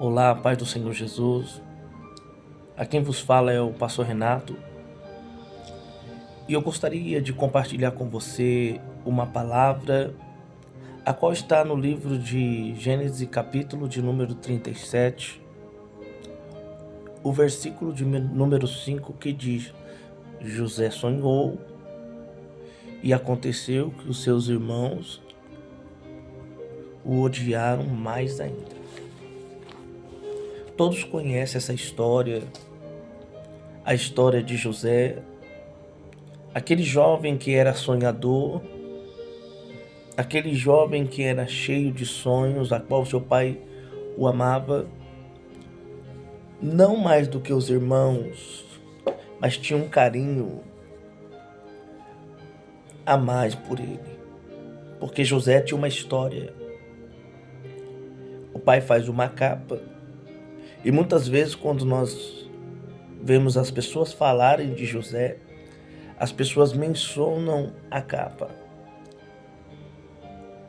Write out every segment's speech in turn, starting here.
Olá, paz do Senhor Jesus. A quem vos fala é o pastor Renato. E eu gostaria de compartilhar com você uma palavra, a qual está no livro de Gênesis, capítulo de número 37, o versículo de número 5, que diz: José sonhou e aconteceu que os seus irmãos o odiaram mais ainda. Todos conhecem essa história, a história de José, aquele jovem que era sonhador, aquele jovem que era cheio de sonhos, a qual seu pai o amava, não mais do que os irmãos, mas tinha um carinho a mais por ele, porque José tinha uma história. O pai faz uma capa, e muitas vezes quando nós vemos as pessoas falarem de José, as pessoas mencionam a capa.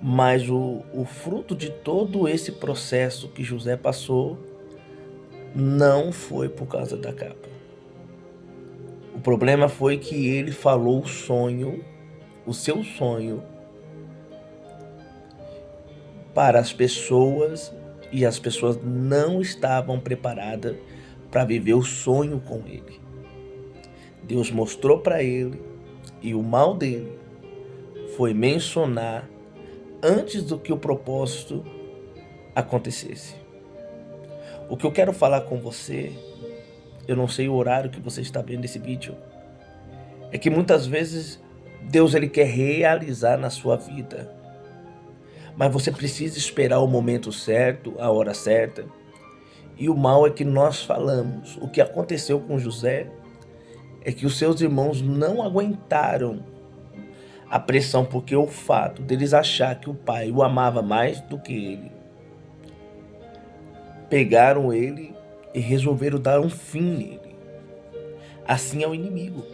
Mas o fruto de todo esse processo que José passou não foi por causa da capa. O problema foi que ele falou o sonho, o seu sonho, para as pessoas, e as pessoas não estavam preparadas para viver o sonho com ele. Deus mostrou para ele, e o mal dele foi mencionar antes do que o propósito acontecesse. O que eu quero falar com você, eu não sei o horário que você está vendo esse vídeo, é que muitas vezes Deus ele quer realizar na sua vida, mas você precisa esperar o momento certo, a hora certa. E o mal é que nós falamos. O que aconteceu com José é que os seus irmãos não aguentaram a pressão, porque o fato deles achar que o pai o amava mais do que ele, pegaram ele e resolveram dar um fim nele. Assim é o inimigo.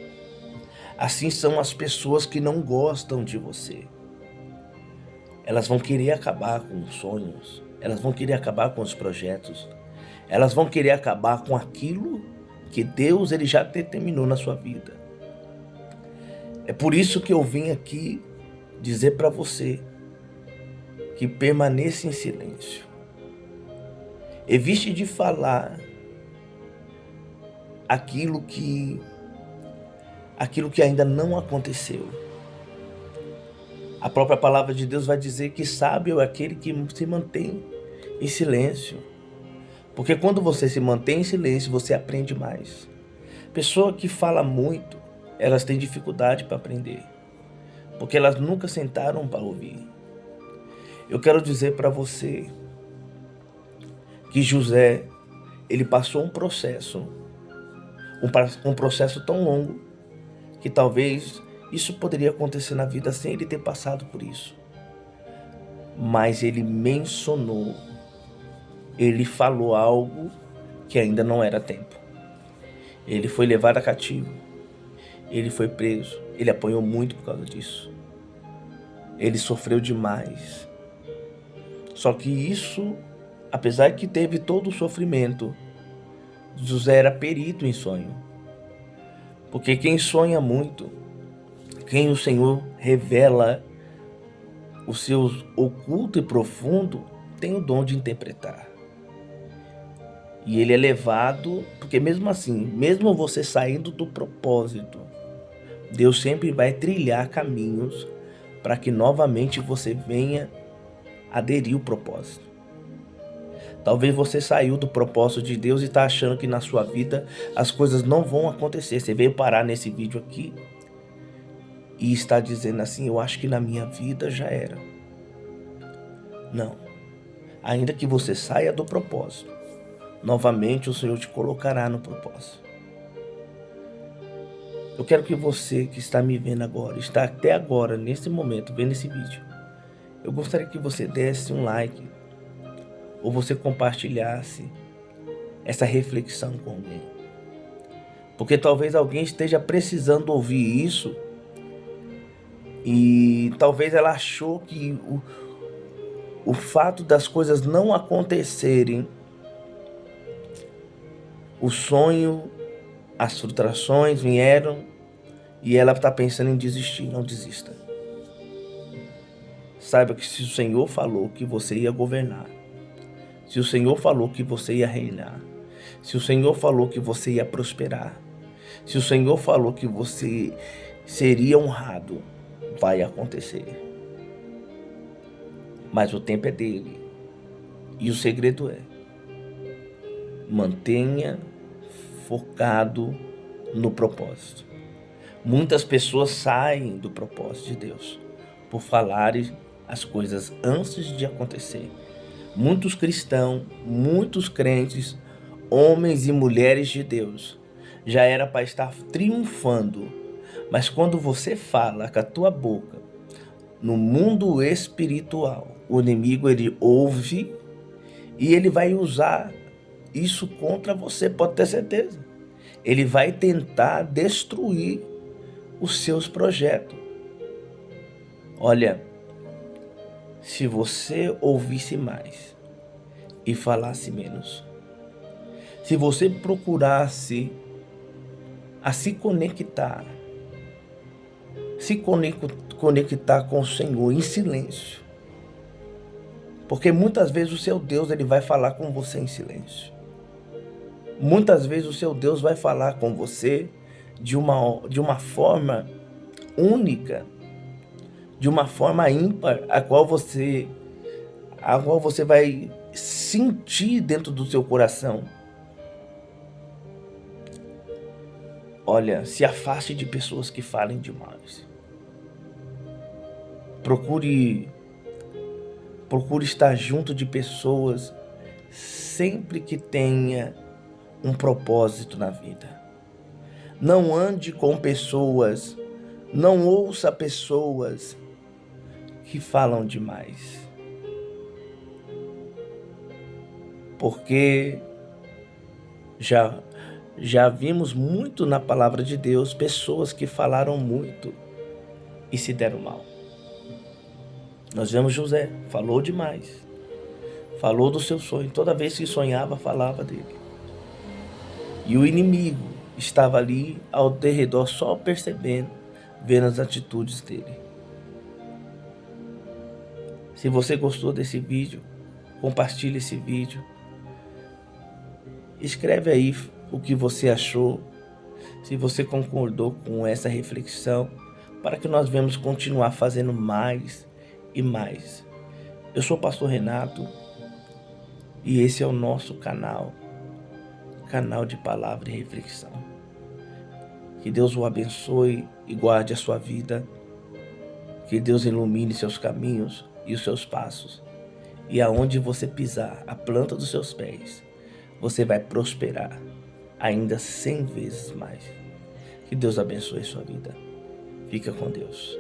Assim são as pessoas que não gostam de você. Elas vão querer acabar com os sonhos, elas vão querer acabar com os projetos, elas vão querer acabar com aquilo que Deus ele já determinou na sua vida. É por isso que eu vim aqui dizer para você que permaneça em silêncio. Evite de falar aquilo que ainda não aconteceu. A própria palavra de Deus vai dizer que sábio é aquele que se mantém em silêncio. Porque quando você se mantém em silêncio, você aprende mais. Pessoa que fala muito, elas têm dificuldade para aprender, porque elas nunca sentaram para ouvir. Eu quero dizer para você que José, ele passou um processo tão longo, que talvez isso poderia acontecer na vida sem ele ter passado por isso. Mas ele mencionou, ele falou algo que ainda não era tempo. Ele foi levado a cativo, ele foi preso, ele apanhou muito por causa disso. Ele sofreu demais. Só que isso, apesar que teve todo o sofrimento, José era perito em sonho. Porque quem sonha muito, quem o Senhor revela o seu oculto e profundo, tem o dom de interpretar. E ele é levado, porque mesmo assim, mesmo você saindo do propósito, Deus sempre vai trilhar caminhos para que novamente você venha aderir ao propósito. Talvez você saiu do propósito de Deus e está achando que na sua vida as coisas não vão acontecer. Você veio parar nesse vídeo aqui e está dizendo assim: eu acho que na minha vida já era. Não. Ainda que você saia do propósito, novamente o Senhor te colocará no propósito. Eu quero que você que está me vendo agora, está até agora, nesse momento, vendo esse vídeo, eu gostaria que você desse um like, ou você compartilhasse essa reflexão com alguém. Porque talvez alguém esteja precisando ouvir isso, e talvez ela achou que o fato das coisas não acontecerem O sonho, as frustrações vieram e ela está pensando em desistir. Não desista. Saiba que se o Senhor falou que você ia governar, se o Senhor falou que você ia reinar, se o Senhor falou que você ia prosperar, se o Senhor falou que você seria honrado, vai acontecer. Mas o tempo é dele. E o segredo é: mantenha focado no propósito. Muitas pessoas saem do propósito de Deus por falarem as coisas antes de acontecer. Muitos cristãos, muitos crentes, homens e mulheres de Deus, já era para estar triunfando. Mas quando você fala com a tua boca, no mundo espiritual, o inimigo ele ouve e ele vai usar isso contra você, pode ter certeza. Ele vai tentar destruir os seus projetos. Olha, se você ouvisse mais e falasse menos, se você procurasse a se conectar com o Senhor em silêncio, porque muitas vezes o seu Deus ele vai falar com você em silêncio. Muitas vezes o seu Deus vai falar com você de uma forma única, de uma forma ímpar, a qual você vai sentir dentro do seu coração. Olha, se afaste de pessoas que falem demais. Procure estar junto de pessoas sempre que tenha um propósito na vida. Não ande com pessoas, não ouça pessoas que falam demais. Porque já vimos muito na palavra de Deus pessoas que falaram muito e se deram mal. Nós vemos José, falou demais. Falou do seu sonho, toda vez que sonhava, falava dele. E o inimigo estava ali ao derredor só percebendo, vendo as atitudes dele. Se você gostou desse vídeo, compartilhe esse vídeo. Escreve aí o que você achou, se você concordou com essa reflexão, para que nós venhamos continuar fazendo mais e mais. Eu sou o pastor Renato e esse é o nosso canal de palavra e reflexão. Que Deus o abençoe e guarde a sua vida. Que Deus ilumine seus caminhos e os seus passos. E aonde você pisar a planta dos seus pés, você vai prosperar ainda 100 vezes mais. Que Deus abençoe sua vida. Fica com Deus.